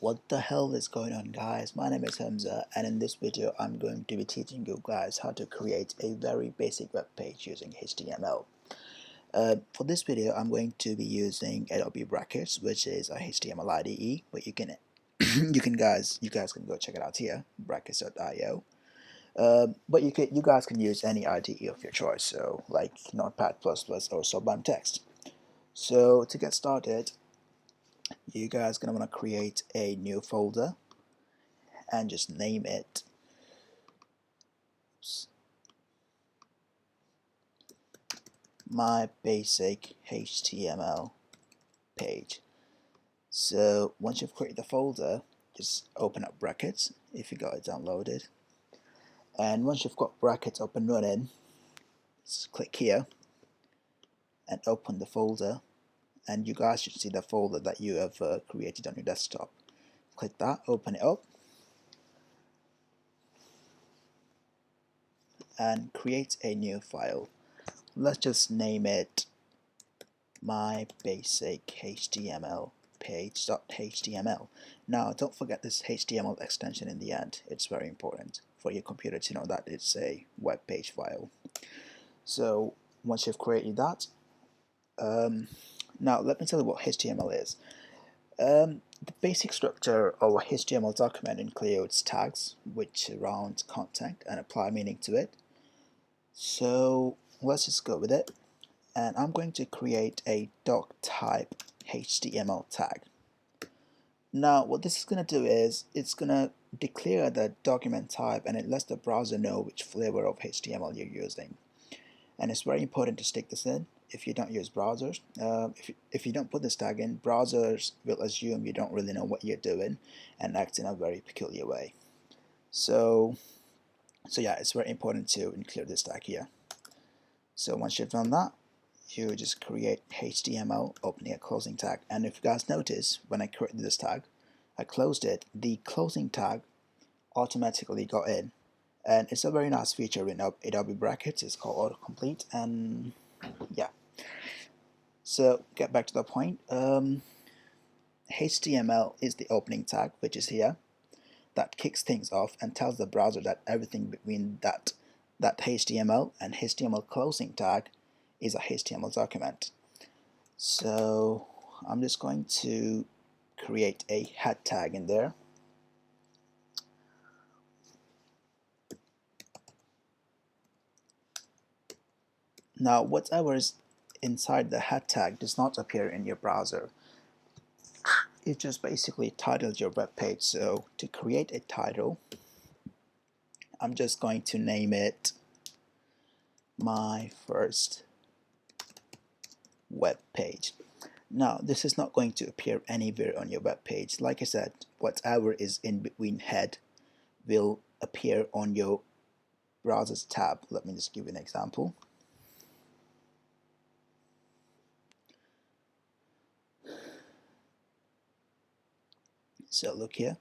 What the hell is going on, guys? My name is Hamza, and in this video I'm going to be teaching you guys how to create a very basic web page using HTML. For this video I'm going to be using Adobe Brackets, which is a HTML IDE, but you can you guys can go check it out here, brackets.io. But you guys can use any IDE of your choice, so like Notepad++ or Sublime Text. So to get started, you guys gonna want to create a new folder and just name it my basic HTML page. So once you've created the folder, just open up Brackets if you got it downloaded, and once you've got Brackets up and running, just click here and open the folder, and you guys should see the folder that you have created on your desktop. Click that, open it up, and create a new file. Let's just name it my basic HTML page.html. Now don't forget this HTML extension in the end. It's very important for your computer to know that it's a web page file. So once you've created that, now let me tell you what HTML is. The basic structure of a HTML document includes tags which surround content and apply meaning to it. So let's just go with it, and I'm going to create a doc type HTML tag. Now what this is going to do is it's going to declare the document type, and it lets the browser know which flavor of HTML you're using. And it's very important to stick this in if you don't use browsers. If you don't put this tag in, browsers will assume you don't really know what you're doing and act in a very peculiar way. So yeah, it's very important to include this tag here. So once you've done that, you just create HTML, opening a closing tag. And if you guys notice, when I created this tag, I closed it, the closing tag automatically got in. And it's a very nice feature in Adobe Brackets. It's called autocomplete, and yeah. So get back to the point. HTML is the opening tag, which is here, that kicks things off and tells the browser that everything between that HTML and HTML closing tag is a HTML document. So I'm just going to create a head tag in there. Now whatever is inside the head tag does not appear in your browser. It just basically titles your web page. So to create a title, I'm just going to name it my first web page. Now this is not going to appear anywhere on your web page. Like I said, whatever is in between head will appear on your browser's tab. Let me just give you an example. So look here,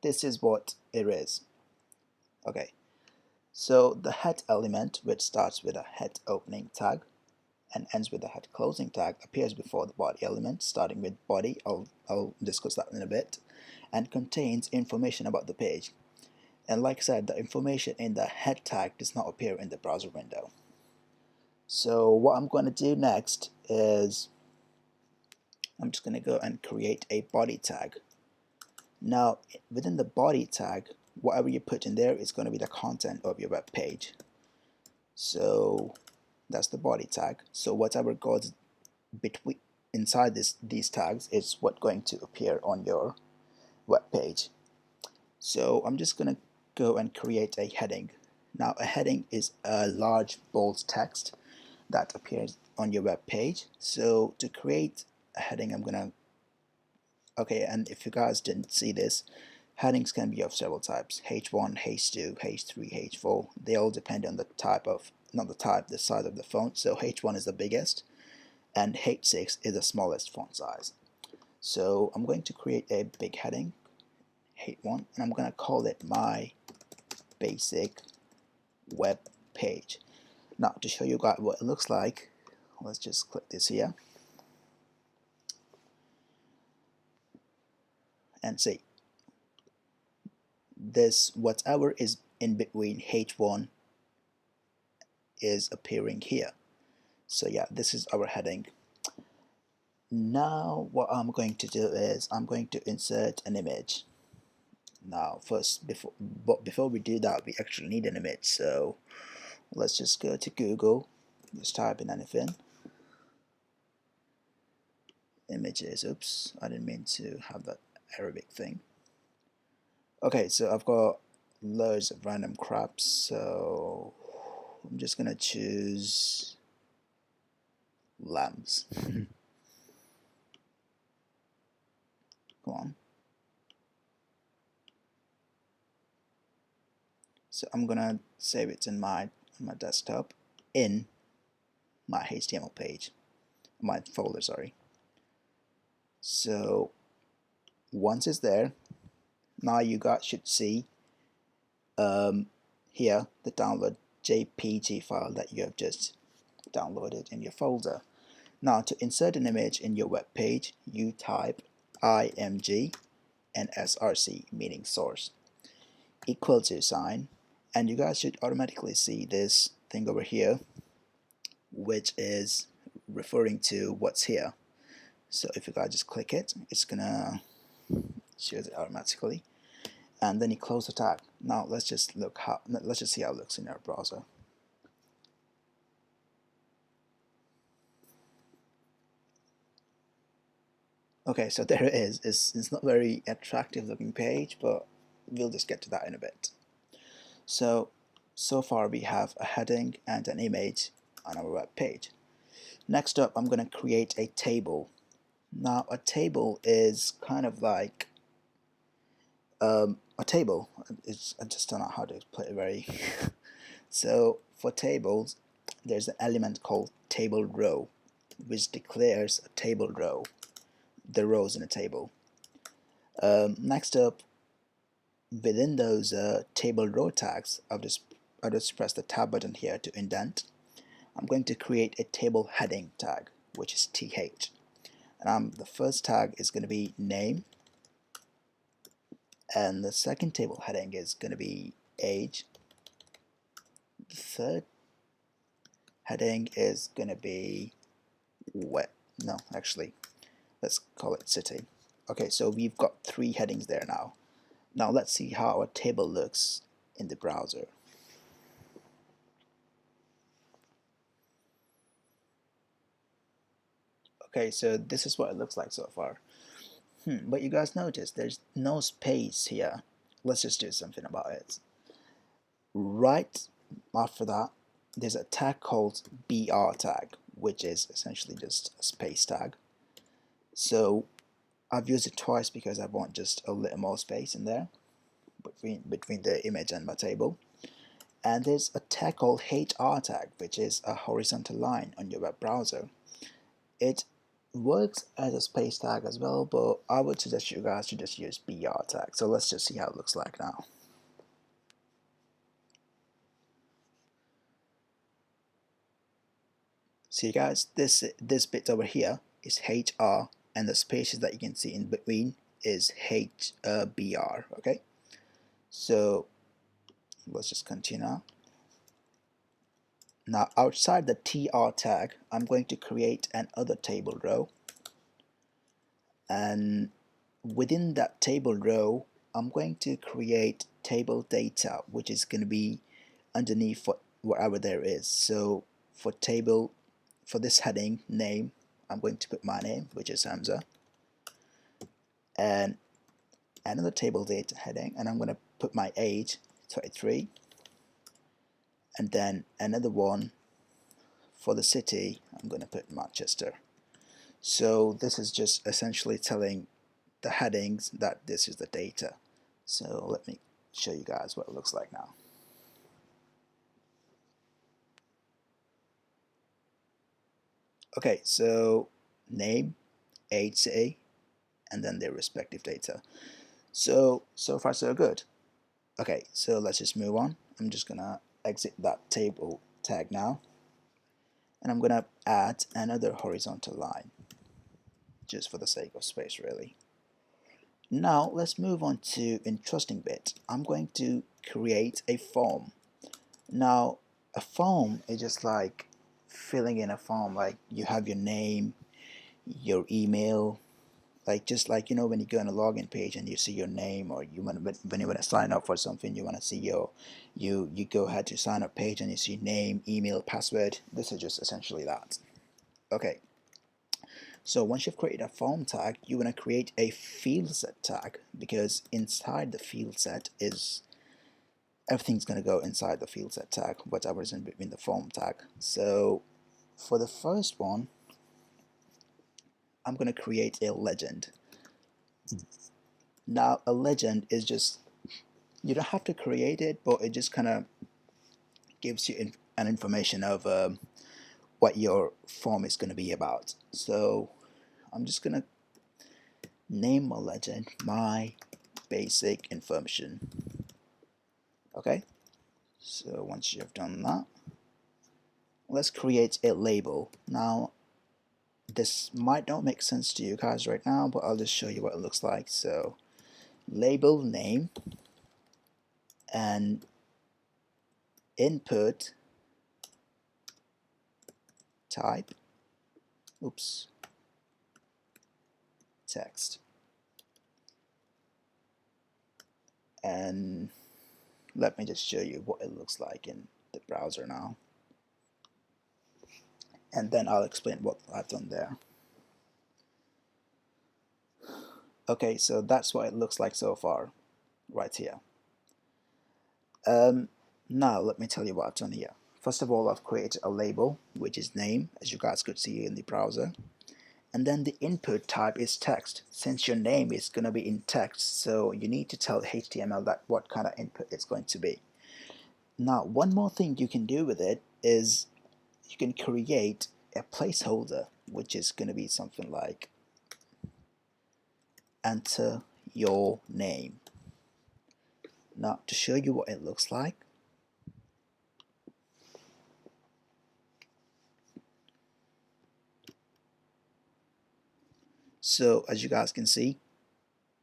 this is what it is. Okay, so the head element, which starts with a head opening tag and ends with a head closing tag, appears before the body element, starting with body. I'll discuss that in a bit, and contains information about the page. And like I said, the information in the head tag does not appear in the browser window. So what I'm going to do next is I'm just going to go and create a body tag. Now within the body tag, whatever you put in there is going to be the content of your web page. So that's the body tag. So whatever goes between inside these tags is what's going to appear on your web page. So I'm just going to go and create a heading. Now a heading is a large bold text that appears on your web page. So to create a heading, I'm gonna and if you guys didn't see this, headings can be of several types: H1, H2, H3, H4. They all depend on the type of, the size of the font. So H1 is the biggest and H6 is the smallest font size. So I'm going to create a big heading, H1, and I'm going to call it my basic web page. Now to show you guys what it looks like, let's just click this here, and see this, whatever is in between H1 is appearing here. So yeah, this is our heading. Now what I'm going to do is I'm going to insert an image. Now first, before we do that, we actually need an image. So let's just go to Google, just type in anything. Images. Oops, I didn't mean to have that Arabic thing. Okay, so I've got loads of random crap, so I'm just gonna choose lambs. Come on. So I'm gonna save it in my desktop in my HTML page, my folder, sorry. So once it's there, now you guys should see here the download JPG file that you have just downloaded in your folder. Now to insert an image in your web page, you type img and src, meaning source, equal to sign, and you guys should automatically see this thing over here, which is referring to what's here. So if you guys just click it, it's gonna show it automatically, and then you close the tag. Now let's just see how it looks in our browser. Okay, so there it is. It's not very attractive looking page, but we'll just get to that in a bit. So far we have a heading and an image on our web page. Next up, I'm going to create a table. Now a table is kind of like a table. I just don't know how to put it very so for tables, there's an element called table row, which declares a table row, the rows in a table. Next up, within those table row tags, I'll just press the tab button here to indent. I'm going to create a table heading tag, which is th, and the first tag is going to be name, and the second table heading is going to be age. The third heading is going to be let's call it city. Okay, so we've got 3 headings there now. Now let's see how our table looks in the browser. Okay, so this is what it looks like so far. But you guys notice there's no space here. Let's just do something about it. Right after that, there's a tag called BR tag, which is essentially just a space tag. So I've used it twice because I want just a little more space in there between the image and my table. And there's a tag called HR tag, which is a horizontal line on your web browser. It works as a space tag as well, but I would suggest you guys to just use BR tag. So let's just see how it looks like now. See guys, this bit over here is HR, and the spaces that you can see in between is BR. Okay, so let's just continue. Now outside the TR tag, I'm going to create another table row, and within that table row, I'm going to create table data, which is going to be underneath whatever there is. So for this heading name, I'm going to put my name, which is Hamza, and another table data heading, and I'm going to put my age, 23, and then another one for the city, I'm going to put Manchester. So this is just essentially telling the headings that this is the data. So let me show you guys what it looks like now. Okay, so name, age, city, and then their respective data. So far so good. Okay, so let's just move on. I'm just gonna exit that table tag now, and I'm gonna add another horizontal line just for the sake of space, really. Now let's move on to interesting bit. I'm going to create a form. Now a form is just like filling in a form, like you have your name, your email, like just like when you go on a login page and you see your name, or you want when you want to sign up for something, you want to see you go ahead to sign up page and you see name, email, password. This is just essentially that. Okay, so once you've created a form tag, you want to create a field set tag, because inside the field set is everything's going to go inside the field set tag, whatever's in between the form tag. So for the first one, I'm going to create a legend. Now a legend is just, you don't have to create it, but it just kind of gives you an information of what your form is going to be about. So I'm just going to name my legend my basic information. Okay, so once you've done that, let's create a label. Now this might not make sense to you guys right now, but I'll just show you what it looks like. So label name and input type, oops, text. And let me just show you what it looks like in the browser now, and then I'll explain what I've done there. Okay, so that's what it looks like so far right here. Now let me tell you what I've done here. First of all, I've created a label, which is name, as you guys could see in the browser. And then the input type is text. Since your name is going to be in text, so you need to tell HTML that what kind of input it's going to be. Now, one more thing you can do with it is you can create a placeholder, which is going to be something like enter your name. Now, to show you what it looks like, so as you guys can see,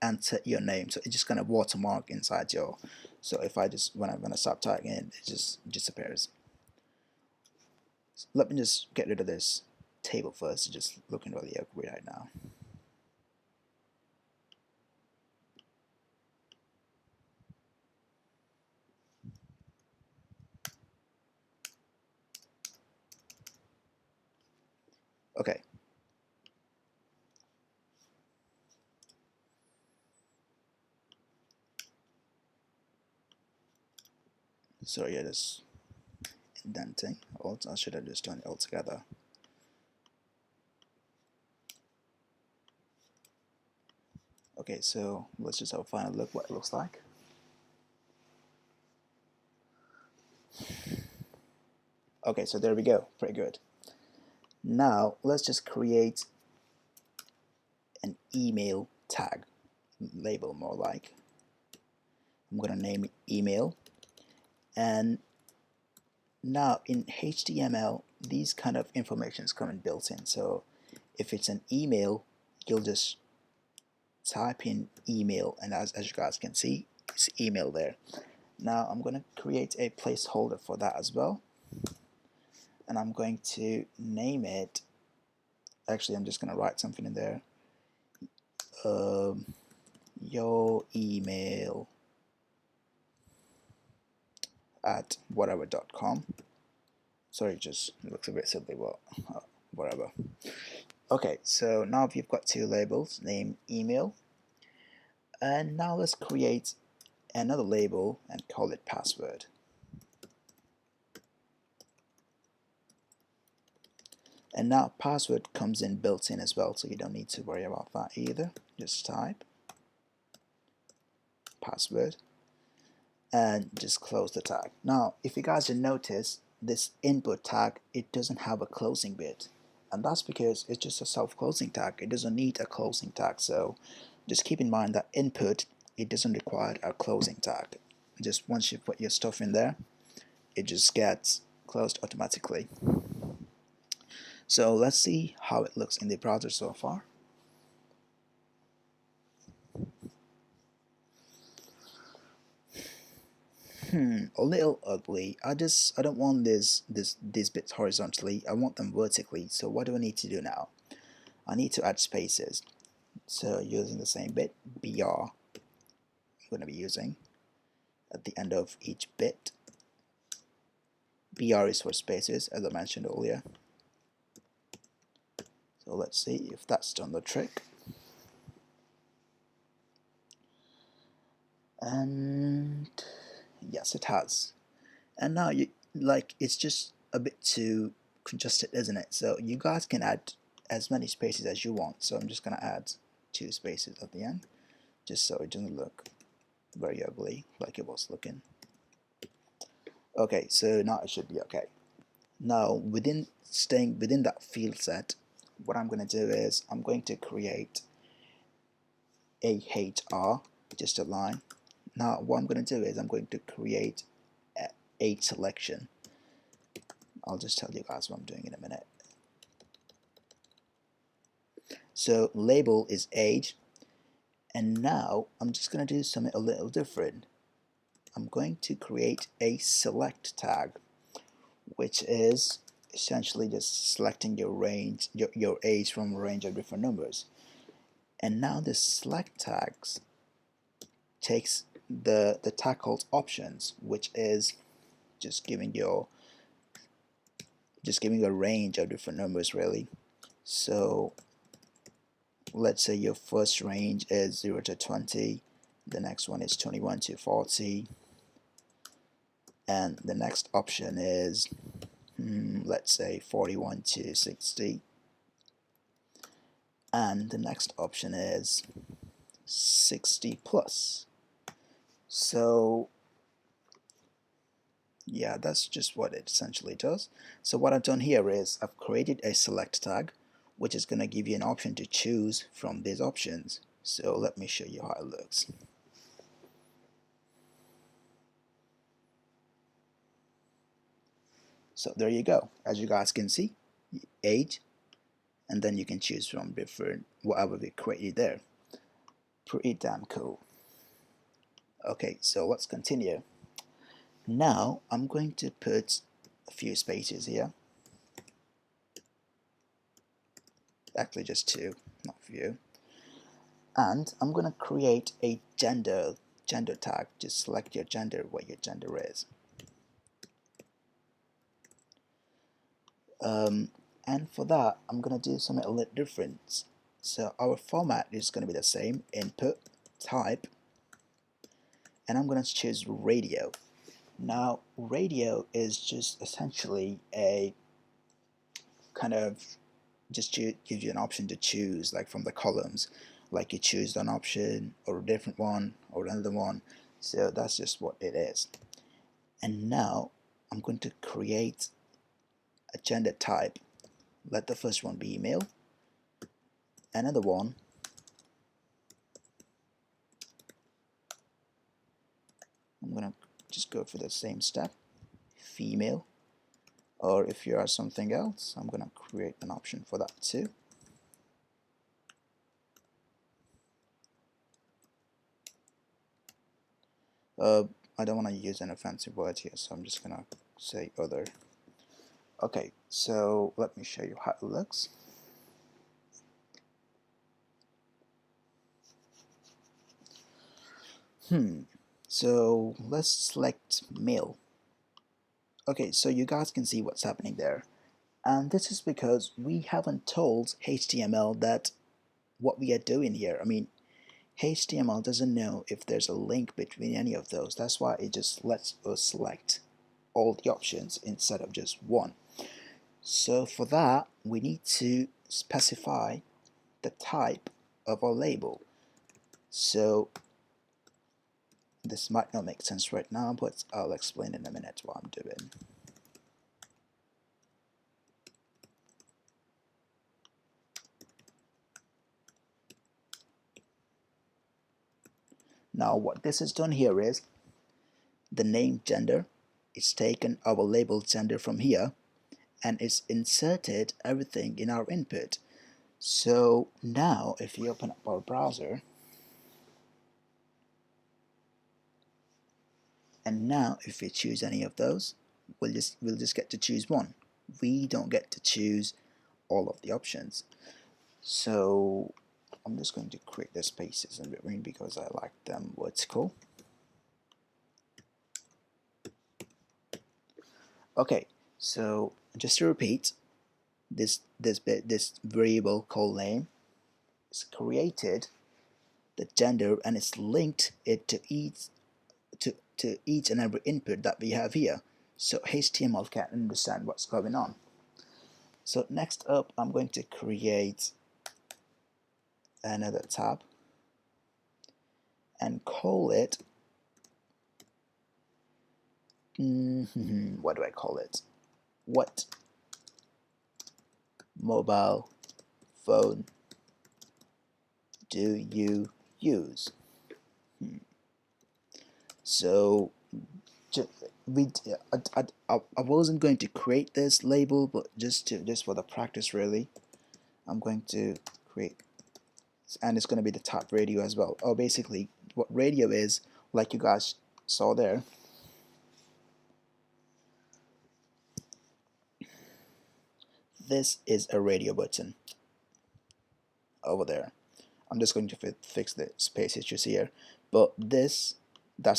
enter your name. So it just kind of watermark inside your. So if I just when I'm gonna stop typing in, it just disappears. So let me just get rid of this table first. It's just looking really ugly right now. Okay. So yeah, just indenting. Also, I should have just done it all together. Okay, so let's just have a final look what it looks like. Okay, so there we go. Pretty good. Now let's just create an email tag, label more like. I'm gonna name it email. And now in HTML, these kind of informations come in built in. So if it's an email, you'll just type in email, and as you guys can see, it's email there. Now I'm going to create a placeholder for that as well, and I'm going to name it, actually I'm just going to write something in there, your email at whatever.com. Sorry, just looks a bit silly, but whatever. Okay, so now we've got two labels, name, email, and now let's create another label and call it password. And now password comes in built in as well, so you don't need to worry about that either. Just type password and just close the tag. Now if you guys have noticed, this input tag, it doesn't have a closing bit, and that's because it's just a self-closing tag. It doesn't need a closing tag, so just keep in mind that input, it doesn't require a closing tag. Just once you put your stuff in there, it just gets closed automatically. So let's see how it looks in the browser so far. A little ugly. I don't want these bits horizontally. I want them vertically. So what do I need to do now? I need to add spaces. So using the same bit, BR, I'm going to be using at the end of each bit. BR is for spaces, as I mentioned earlier. So let's see if that's done the trick. And yes, it has. And now it's just a bit too congested, isn't it? So you guys can add as many spaces as you want. So I'm just gonna add 2 spaces at the end, just so it doesn't look very ugly like it was looking. Okay, so now it should be okay. Now staying within that field set, what I'm gonna do is I'm going to create a HR, just a line. Now what I'm gonna do is I'm going to create a selection. I'll just tell you guys what I'm doing in a minute. So label is age, and now I'm just going to do something a little different. I'm going to create a select tag, which is essentially just selecting your range, your age from a range of different numbers. And now the select tags takes the tag called options, which is just giving a range of different numbers really. So let's say your first range is 0 to 20, the next one is 21 to 40, and the next option is let's say 41 to 60, and the next option is 60 plus. So yeah, that's just what it essentially does. So what I've done here is I've created a select tag, which is going to give you an option to choose from these options. So let me show you how it looks. So there you go. As you guys can see, age, and then you can choose from different whatever we created there. Pretty damn cool. Okay, so let's continue. Now I'm going to put a few spaces here. Actually just 2, not few. And I'm going to create a gender tag. Just select your gender, what your gender is. And for that, I'm going to do something a little different. So our format is going to be the same, input, type, and I'm going to choose radio. Now, radio is just essentially a kind of just gives you an option to choose, like from the columns, like you choose an option or a different one or another one. So that's just what it is. And now I'm going to create a gender type. Let the first one be email, another one I'm gonna just go for the same step, female, or if you are something else, I'm gonna create an option for that too. I don't want to use an offensive word here, so I'm just gonna say other. Okay, so let me show you how it looks. So let's select male. Okay, so you guys can see what's happening there. And this is because we haven't told HTML that what we are doing here. I mean, HTML doesn't know if there's a link between any of those. That's why it just lets us select all the options instead of just one. So for that, we need to specify the type of our label. So this might not make sense right now, but I'll explain in a minute what I'm doing. Now what this has done here is the name gender, it's taken our label gender from here and it's inserted everything in our input. So now if you open up our browser, And now if we choose any of those, we'll just get to choose one. We don't get to choose all of the options. So I'm just going to create the spaces in between because I like them vertical. Okay, so just to repeat, this variable called name is created, the gender, and it's linked it to each and every input that we have here, so HTML can understand what's going on. So next up, I'm going to create another tab and call it what do I call it? What mobile phone do you use? So I wasn't going to create this label, but just for the practice, really, I'm going to create, and it's going to be the top radio as well. Oh, basically, what radio is, like you guys saw there, this is a radio button over there. I'm just going to fix the space issues here, but that's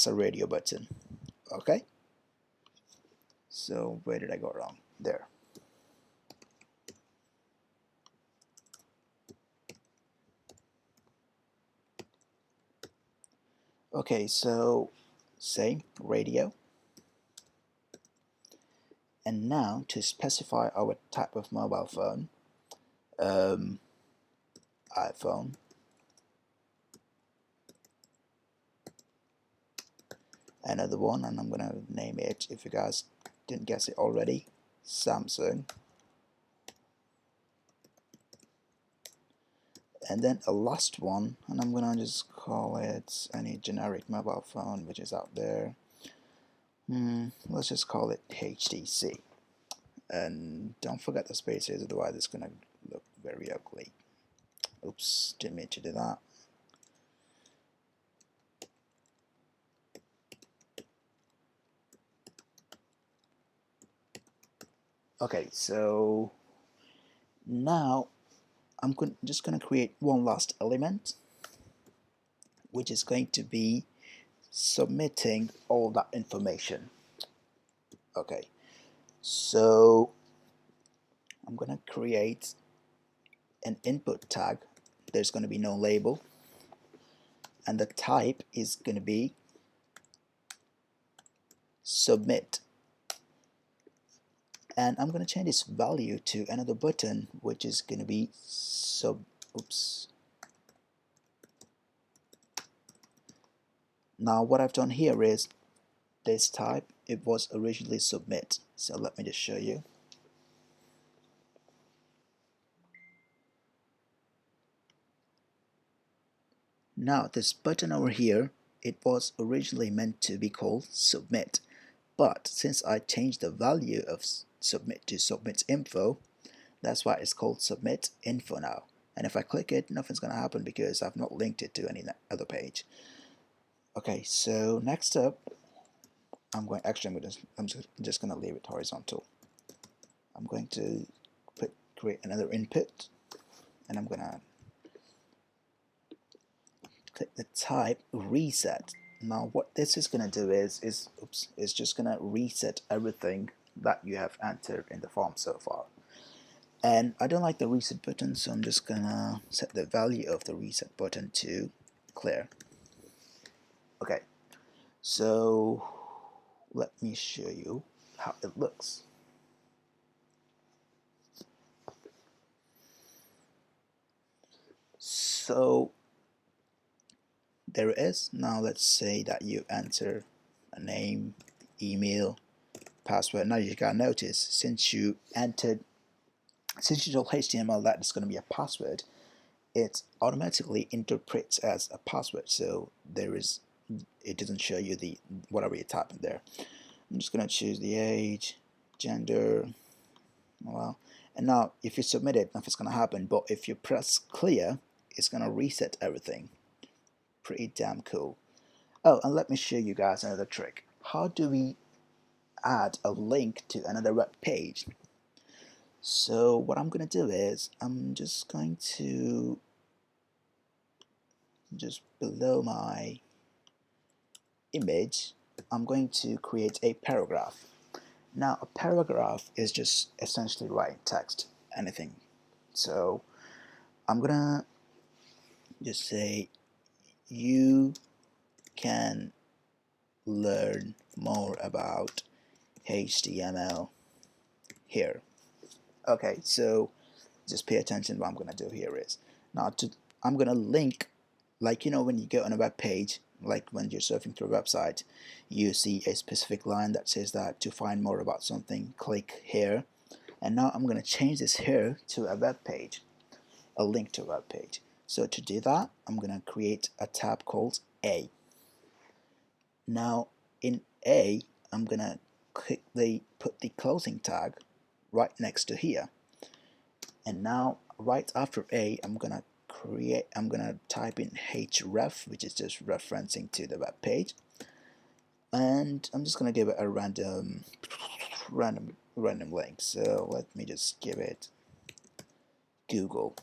a radio button. Okay, so where did I go wrong? There. Okay, so same radio, and now to specify our type of mobile phone, iPhone, another one, and I'm gonna name it, if you guys didn't guess it already, Samsung, and then a last one, and I'm gonna just call it any generic mobile phone which is out there. Let's just call it HTC, and don't forget the spaces, otherwise it's gonna look very ugly. Oops, didn't mean to do that. Okay, so now I'm just going to create one last element, which is going to be submitting all that information. Okay, so I'm going to create an input tag. There's going to be no label, and the type is going to be submit. And I'm going to change this value to another button, which is going to be Now what I've done here is this type, it was originally submit. So let me just show you. Now this button over here, it was originally meant to be called submit, but since I changed the value of submit to submit info, that's why it's called submit info now. And if I click it, nothing's gonna happen because I've not linked it to any other page. Okay, so next up, I'm just gonna leave it horizontal. I'm going to create another input, and I'm gonna click the type reset. Now what this is going to do is just going to reset everything that you have entered in the form so far. And I don't like the reset button, so I'm just going to set the value of the reset button to clear. Okay, so let me show you how it looks. So there it is. Now let's say that you enter a name, email, password. Now you gotta notice, since you told HTML that it's going to be a password, it automatically interprets as a password, so it doesn't show you the whatever you type in there. I'm just going to choose the age, gender, well, and now if you submit it, nothing's going to happen, but if you press clear, it's going to reset everything. Pretty damn cool. Oh, and let me show you guys another trick. how do we add a link to another web page? So what I'm going to do is I'm just going to below my image, I'm going to create a paragraph. Now a paragraph is just essentially writing text, anything. So I'm gonna just say you can learn more about HTML here. Okay, so just pay attention. What I'm gonna do here is I'm gonna link, like when you go on a web page, like when you're surfing through a website, you see a specific line that says that to find more about something, click here. And now I'm gonna change this here to a web page, a link to a web page. So to do that, I'm gonna create a tab called A. Now in A, I'm gonna put the closing tag right next to here. And now right after A, I'm gonna type in href, which is just referencing to the web page, and I'm just gonna give it a random link. So let me just give it Google.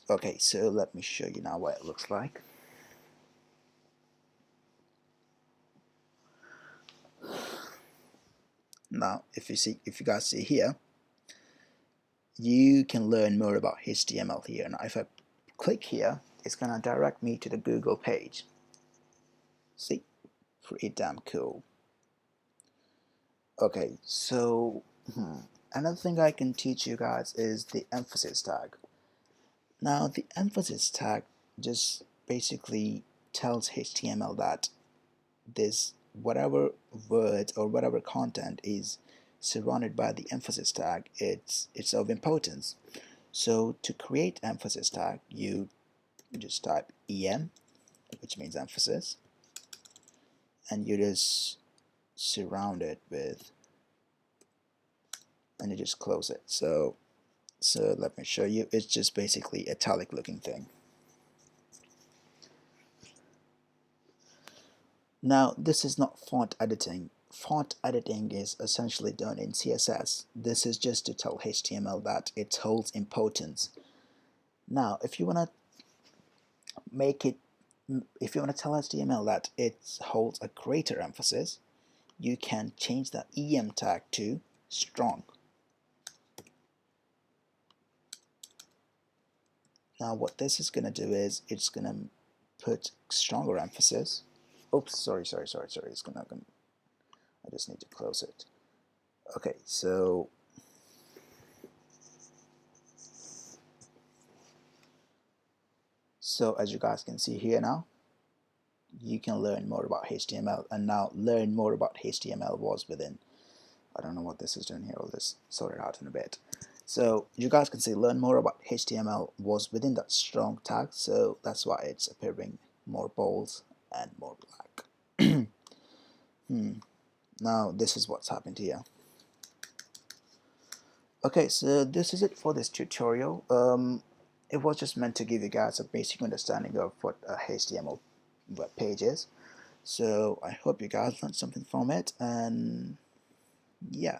Okay, so let me show you now what it looks like. Now if you guys see here, you can learn more about HTML here. Now if I click here, it's gonna direct me to the Google page. See, pretty damn cool. Okay, so another thing I can teach you guys is the emphasis tag. Now the emphasis tag just basically tells HTML that this whatever word or whatever content is surrounded by the emphasis tag, it's of importance. So to create emphasis tag, you just type em, which means emphasis, and you just surround it with, and you just close it. So let me show you. It's just basically italic looking thing. Now this is not font editing. Font editing is essentially done in CSS. This is just to tell HTML that it holds importance. Now if you want to tell HTML that it holds a greater emphasis, you can change the em tag to strong. Now what this is going to do is it's going to put stronger emphasis. Oops, sorry. It's gonna. I just need to close it. Okay, so as you guys can see here now, you can learn more about HTML, and now learn more about HTML was within. I don't know what this is doing here. I'll just sort it out in a bit. So you guys can see learn more about HTML was within that strong tag, so that's why it's appearing more bold and more black. Now this is what's happened here. Okay, so this is it for this tutorial. It was just meant to give you guys a basic understanding of what a HTML web page is. So I hope you guys learned something from it, and yeah.